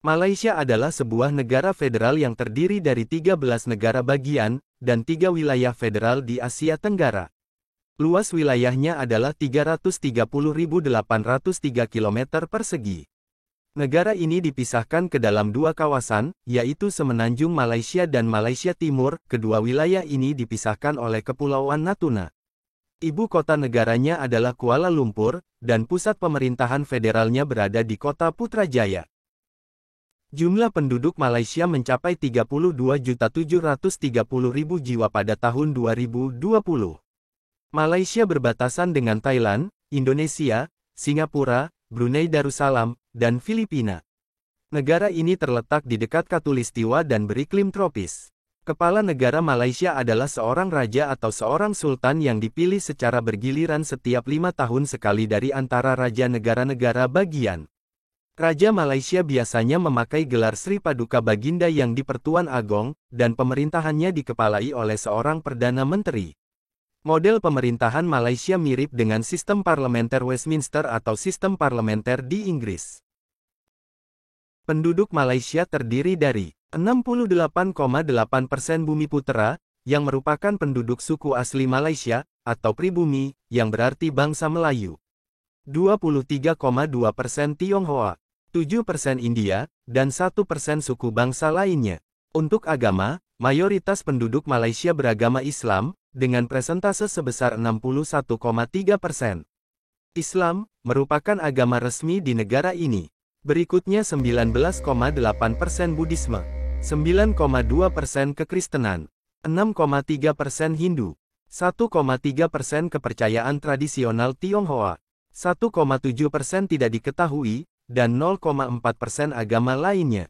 Malaysia adalah sebuah negara federal yang terdiri dari 13 negara bagian, dan 3 wilayah federal di Asia Tenggara. Luas wilayahnya adalah 330.803 km persegi. Negara ini dipisahkan ke dalam 2 kawasan, yaitu Semenanjung Malaysia dan Malaysia Timur. Kedua wilayah ini dipisahkan oleh Kepulauan Natuna. Ibu kota negaranya adalah Kuala Lumpur, dan pusat pemerintahan federalnya berada di kota Putrajaya. Jumlah penduduk Malaysia mencapai 32.730.000 jiwa pada tahun 2020. Malaysia berbatasan dengan Thailand, Indonesia, Singapura, Brunei Darussalam, dan Filipina. Negara ini terletak di dekat Khatulistiwa dan beriklim tropis. Kepala negara Malaysia adalah seorang raja atau seorang sultan yang dipilih secara bergiliran setiap 5 tahun sekali dari antara raja negara-negara bagian. Raja Malaysia biasanya memakai gelar Sri Paduka Baginda yang di-Pertuan Agong, dan pemerintahannya dikepalai oleh seorang Perdana Menteri. Model pemerintahan Malaysia mirip dengan sistem parlementer Westminster atau sistem parlementer di Inggris. Penduduk Malaysia terdiri dari 68,8% bumi putera, yang merupakan penduduk suku asli Malaysia, atau pribumi, yang berarti bangsa Melayu. 23,2% Tionghoa, 7% India, dan 1% suku bangsa lainnya. Untuk agama, mayoritas penduduk Malaysia beragama Islam, dengan presentase sebesar 61,3%. Islam, merupakan agama resmi di negara ini. Berikutnya 19,8% Buddhisme, 9,2% Kekristenan, 6,3% Hindu, 1,3% kepercayaan tradisional Tionghoa, 1,7% tidak diketahui, dan 0,4% agama lainnya.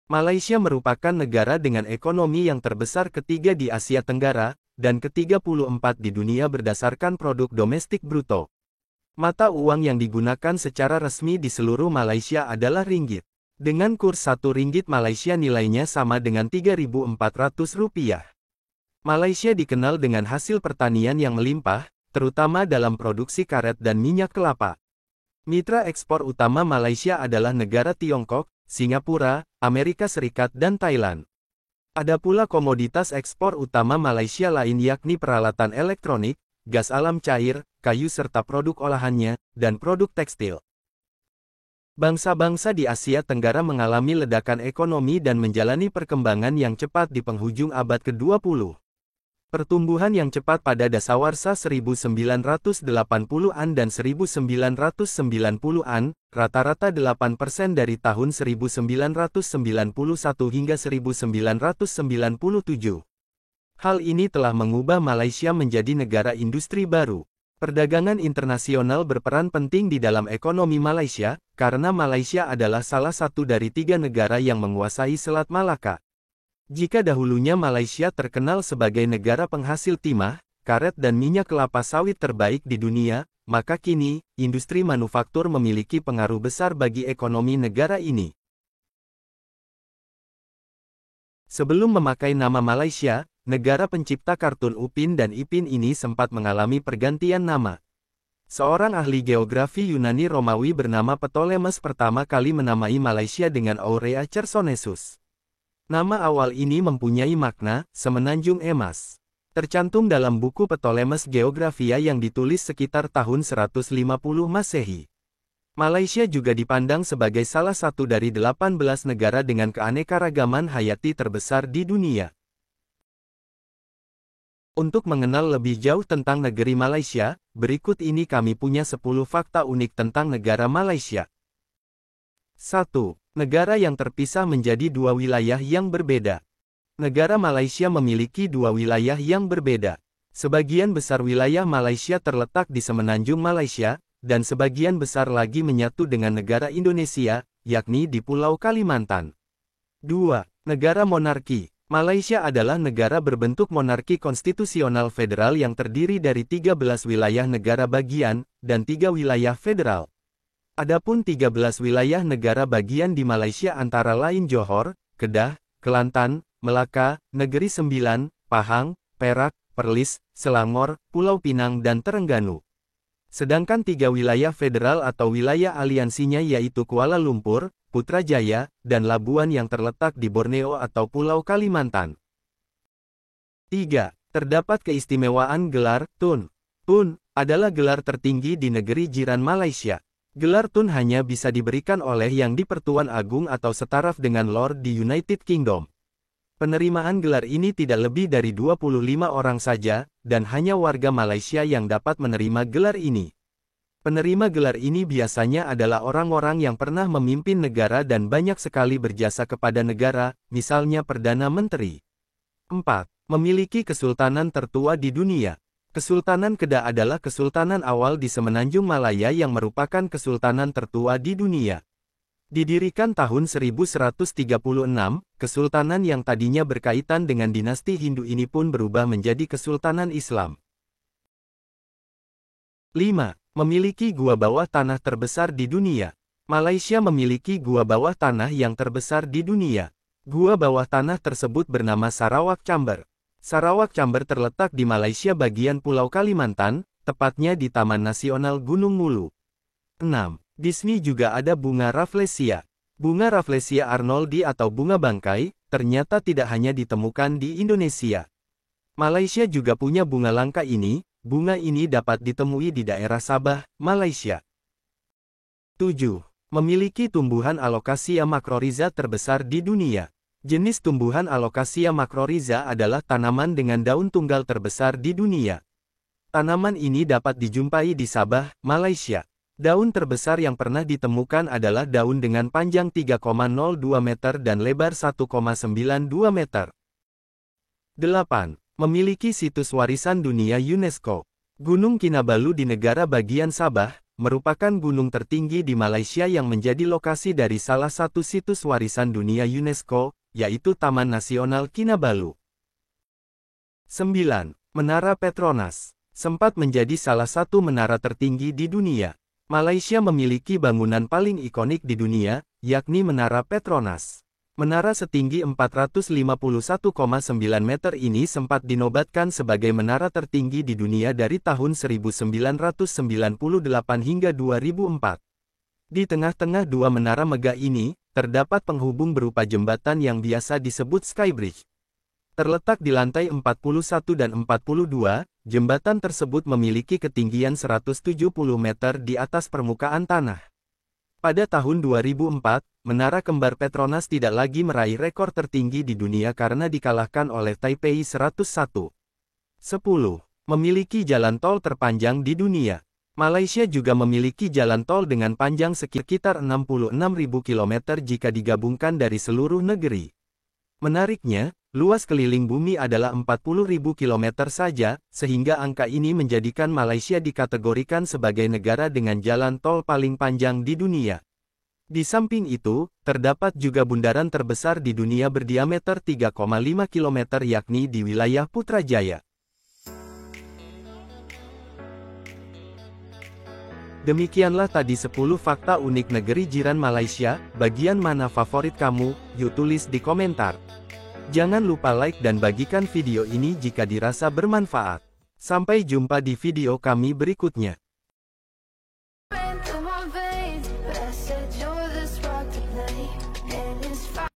Malaysia merupakan negara dengan ekonomi yang terbesar ketiga di Asia Tenggara, dan ke-34 di dunia berdasarkan produk domestik bruto. Mata uang yang digunakan secara resmi di seluruh Malaysia adalah ringgit. Dengan kurs 1 ringgit Malaysia nilainya sama dengan Rp3.400. Malaysia dikenal dengan hasil pertanian yang melimpah, terutama dalam produksi karet dan minyak kelapa. Mitra ekspor utama Malaysia adalah negara Tiongkok, Singapura, Amerika Serikat dan Thailand. Ada pula komoditas ekspor utama Malaysia lain yakni peralatan elektronik, gas alam cair, kayu serta produk olahannya, dan produk tekstil. Bangsa-bangsa di Asia Tenggara mengalami ledakan ekonomi dan menjalani perkembangan yang cepat di penghujung abad ke-20. Pertumbuhan yang cepat pada dasawarsa 1980-an dan 1990-an, rata-rata 8% dari tahun 1991 hingga 1997. Hal ini telah mengubah Malaysia menjadi negara industri baru. Perdagangan internasional berperan penting di dalam ekonomi Malaysia, karena Malaysia adalah salah satu dari 3 negara yang menguasai Selat Malaka. Jika dahulunya Malaysia terkenal sebagai negara penghasil timah, karet dan minyak kelapa sawit terbaik di dunia, maka kini, industri manufaktur memiliki pengaruh besar bagi ekonomi negara ini. Sebelum memakai nama Malaysia, negara pencipta kartun Upin dan Ipin ini sempat mengalami pergantian nama. Seorang ahli geografi Yunani Romawi bernama Ptolemes pertama kali menamai Malaysia dengan Aurea Chersonesus. Nama awal ini mempunyai makna, semenanjung emas. Tercantum dalam buku Ptolemes Geographia yang ditulis sekitar tahun 150 Masehi. Malaysia juga dipandang sebagai salah satu dari 18 negara dengan keanekaragaman hayati terbesar di dunia. Untuk mengenal lebih jauh tentang negeri Malaysia, berikut ini kami punya 10 fakta unik tentang negara Malaysia. 1. Negara yang terpisah menjadi 2 wilayah yang berbeda. Negara Malaysia memiliki 2 wilayah yang berbeda. Sebagian besar wilayah Malaysia terletak di semenanjung Malaysia, dan sebagian besar lagi menyatu dengan negara Indonesia, yakni di Pulau Kalimantan. 2. Negara monarki. Malaysia adalah negara berbentuk monarki konstitusional federal yang terdiri dari 13 wilayah negara bagian, dan 3 wilayah federal. Adapun 13 wilayah negara bagian di Malaysia antara lain Johor, Kedah, Kelantan, Melaka, Negeri Sembilan, Pahang, Perak, Perlis, Selangor, Pulau Pinang dan Terengganu. Sedangkan 3 wilayah federal atau wilayah aliansinya yaitu Kuala Lumpur, Putrajaya, dan Labuan yang terletak di Borneo atau Pulau Kalimantan. 3. Terdapat keistimewaan gelar Tun. Tun adalah gelar tertinggi di negeri jiran Malaysia. Gelar Tun hanya bisa diberikan oleh yang di-Pertuan Agung atau setaraf dengan Lord di United Kingdom. Penerimaan gelar ini tidak lebih dari 25 orang saja, dan hanya warga Malaysia yang dapat menerima gelar ini. Penerima gelar ini biasanya adalah orang-orang yang pernah memimpin negara dan banyak sekali berjasa kepada negara, misalnya Perdana Menteri. 4. Memiliki kesultanan tertua di dunia. Kesultanan Kedah adalah kesultanan awal di Semenanjung Malaya yang merupakan kesultanan tertua di dunia. Didirikan tahun 1136, kesultanan yang tadinya berkaitan dengan dinasti Hindu ini pun berubah menjadi kesultanan Islam. 5. Memiliki gua bawah tanah terbesar di dunia. Malaysia memiliki gua bawah tanah yang terbesar di dunia. Gua bawah tanah tersebut bernama Sarawak Chamber. Sarawak Chamber terletak di Malaysia bagian Pulau Kalimantan, tepatnya di Taman Nasional Gunung Mulu. 6. Di sini juga ada bunga Rafflesia. Bunga Rafflesia arnoldi atau bunga bangkai, ternyata tidak hanya ditemukan di Indonesia. Malaysia juga punya bunga langka ini, bunga ini dapat ditemui di daerah Sabah, Malaysia. 7. Memiliki tumbuhan Alocasia macrorhiza terbesar di dunia. Jenis tumbuhan Alocasia macrorhiza adalah tanaman dengan daun tunggal terbesar di dunia. Tanaman ini dapat dijumpai di Sabah, Malaysia. Daun terbesar yang pernah ditemukan adalah daun dengan panjang 3,02 meter dan lebar 1,92 meter. 8. Memiliki situs warisan dunia UNESCO. Gunung Kinabalu di negara bagian Sabah, merupakan gunung tertinggi di Malaysia yang menjadi lokasi dari salah satu situs warisan dunia UNESCO, yaitu Taman Nasional Kinabalu. 9. Menara Petronas. Sempat menjadi salah satu menara tertinggi di dunia. Malaysia memiliki bangunan paling ikonik di dunia, yakni Menara Petronas. Menara setinggi 451,9 meter ini sempat dinobatkan sebagai menara tertinggi di dunia dari tahun 1998 hingga 2004. Di tengah-tengah dua menara megah ini, terdapat penghubung berupa jembatan yang biasa disebut Skybridge. Terletak di lantai 41 dan 42, jembatan tersebut memiliki ketinggian 170 meter di atas permukaan tanah. Pada tahun 2004, Menara Kembar Petronas tidak lagi meraih rekor tertinggi di dunia karena dikalahkan oleh Taipei 101. 10. Memiliki jalan tol terpanjang di dunia. Malaysia juga memiliki jalan tol dengan panjang sekitar 66.000 km jika digabungkan dari seluruh negeri. Menariknya, luas keliling bumi adalah 40.000 km saja, sehingga angka ini menjadikan Malaysia dikategorikan sebagai negara dengan jalan tol paling panjang di dunia. Di samping itu, terdapat juga bundaran terbesar di dunia berdiameter 3,5 km yakni di wilayah Putrajaya. Demikianlah tadi 10 fakta unik negeri jiran Malaysia, bagian mana favorit kamu, yuk tulis di komentar. Jangan lupa like dan bagikan video ini jika dirasa bermanfaat. Sampai jumpa di video kami berikutnya.